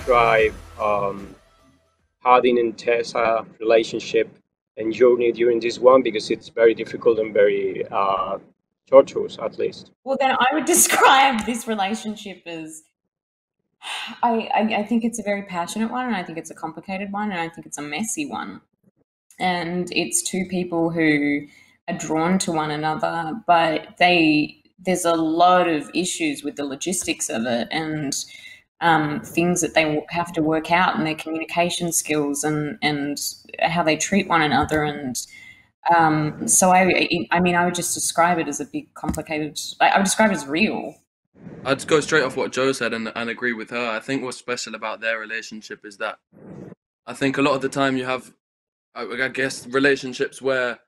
describe Hardin and Tessa relationship and journey during this one, because it's very difficult and very torturous, at least. Well, then I would describe this relationship as I think it's a very passionate one, and I think it's a complicated one, and I think it's a messy one. And it's two people who are drawn to one another, but there's a lot of issues with the logistics of it, and things that they have to work out, and their communication skills, and how they treat one another. And so I mean, I would just describe it as a big complicated, I would describe it as real. I'd go straight off what Jo said and agree with her. I think what's special about their relationship is that I think a lot of the time you have, I guess, relationships where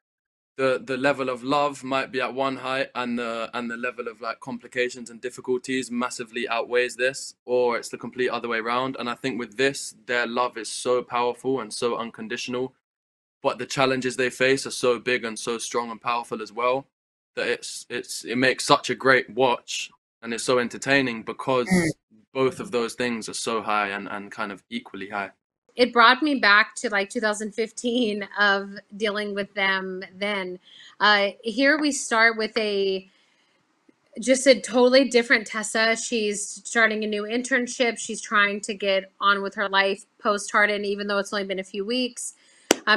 the level of love might be at one height, and the level of like complications and difficulties massively outweighs this, or it's the complete other way around. And I think with this, their love is so powerful and so unconditional, but the challenges they face are so big and so strong and powerful as well, that it makes such a great watch, and it's so entertaining because both of those things are so high and kind of equally high. It brought me back to like 2015 of dealing with them then. Here we start with just a totally different Tessa. She's starting a new internship. She's trying to get on with her life post-Hardin, even though it's only been a few weeks.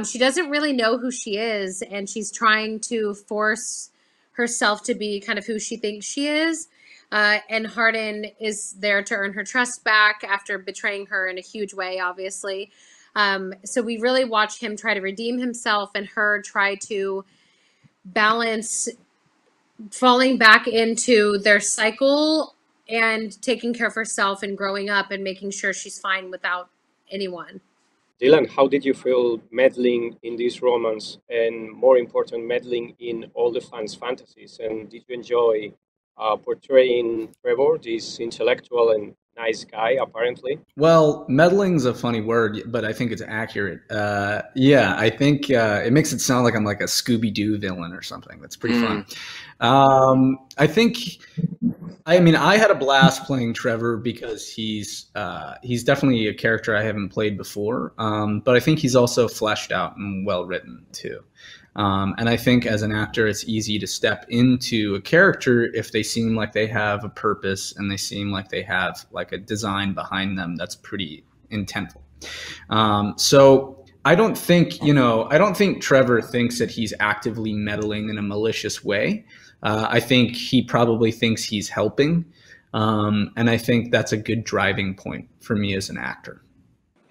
She doesn't really know who she is, and she's trying to force herself to be kind of who she thinks she is. And Hardin is there to earn her trust back after betraying her in a huge way, obviously. So we really watch him try to redeem himself, and her try to balance falling back into their cycle and taking care of herself and growing up and making sure she's fine without anyone. Dylan, how did you feel meddling in this romance, and more important, meddling in all the fans' fantasies? And did you enjoy portraying Trevor, this intellectual and nice guy, apparently? Well, meddling's a funny word, but I think it's accurate. Yeah, I think it makes it sound like I'm like a Scooby-Doo villain or something. That's pretty fun. I think, I mean, I had a blast playing Trevor because he's definitely a character I haven't played before, but I think he's also fleshed out and well written too. And I think as an actor, it's easy to step into a character if they seem like they have a purpose and they seem like they have like a design behind them that's pretty intentful. So I don't think, I don't think Trevor thinks that he's actively meddling in a malicious way. I think he probably thinks he's helping. And I think that's a good driving point for me as an actor.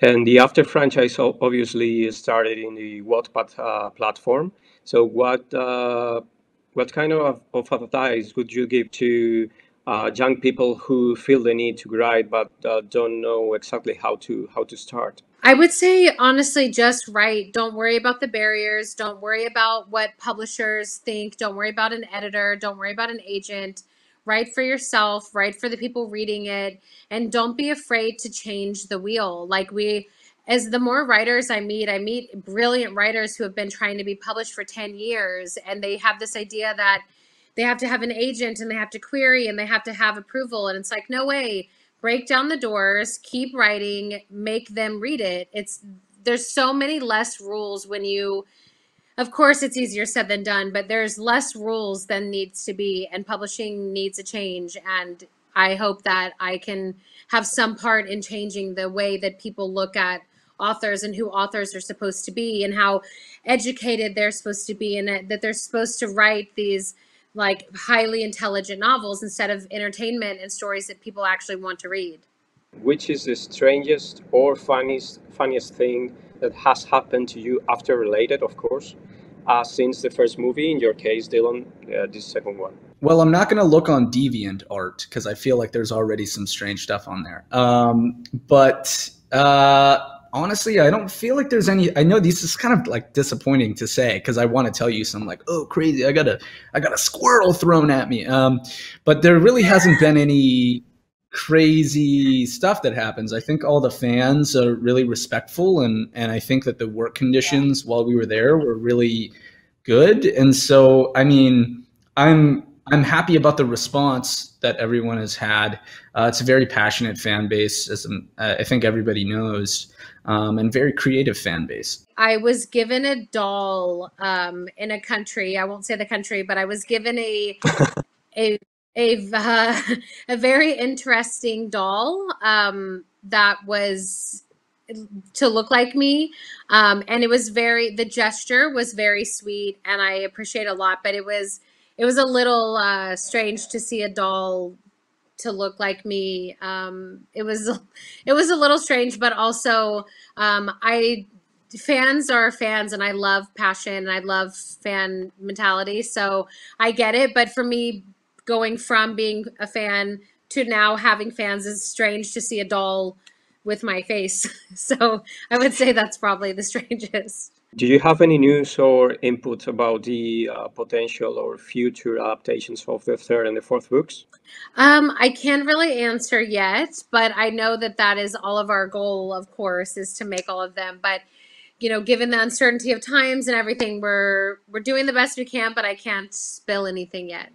And the After franchise obviously started in the Wattpad platform. So what kind of advice would you give to young people who feel the need to write but don't know exactly how to start? I would say, honestly, just write. Don't worry about the barriers. Don't worry about what publishers think. Don't worry about an editor. Don't worry about an agent. Write for yourself, write for the people reading it, and don't be afraid to change the wheel. Like as the more writers I meet brilliant writers who have been trying to be published for 10 years, and they have this idea that they have to have an agent and they have to query and they have to have approval. And it's like, no way, break down the doors, keep writing, make them read it. There's so many less rules when you, of course, it's easier said than done, but there's less rules than needs to be, and publishing needs a change. And I hope that I can have some part in changing the way that people look at authors and who authors are supposed to be and how educated they're supposed to be, and that they're supposed to write these like highly intelligent novels instead of entertainment and stories that people actually want to read. Which is the strangest or funniest thing that has happened to you after Related, of course, since the first movie, in your case, Dylan, this second one? Well, I'm not going to look on DeviantArt because I feel like there's already some strange stuff on there. But honestly, I don't feel like there's any. I know this is kind of like disappointing to say because I want to tell you some like, oh, crazy, I got a squirrel thrown at me. But there really hasn't been any crazy stuff that happens. I think all the fans are really respectful, and I think that the work conditions while we were there were really good. And so, I mean, I'm I'm happy about the response that everyone has had. It's a very passionate fan base, as I think everybody knows, and very creative fan base. I was given a doll in a country. I won't say the country, but I was given a very interesting doll that was to look like me, and it was the gesture was very sweet, and I appreciate it a lot. But it was a little strange to see a doll to look like me. It was a little strange, but also fans are fans, and I love passion, and I love fan mentality, so I get it. But for me, going from being a fan to now having fans is strange to see a doll with my face. So I would say that's probably the strangest. Do you have any news or input about the potential or future adaptations of the third and the fourth books? I can't really answer yet, but I know that is all of our goal, of course, is to make all of them. But given the uncertainty of times and everything, we're doing the best we can, but I can't spill anything yet.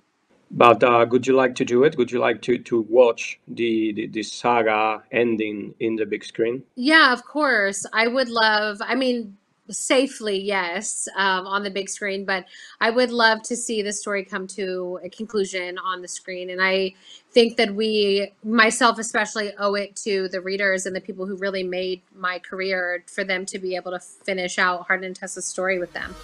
But would you like to do it? Would you like to watch the saga ending in the big screen? Yeah, of course. I would love, I mean, safely, yes, on the big screen, but I would love to see the story come to a conclusion on the screen. And I think that myself especially, owe it to the readers and the people who really made my career for them to be able to finish out Hardin and Tessa's story with them.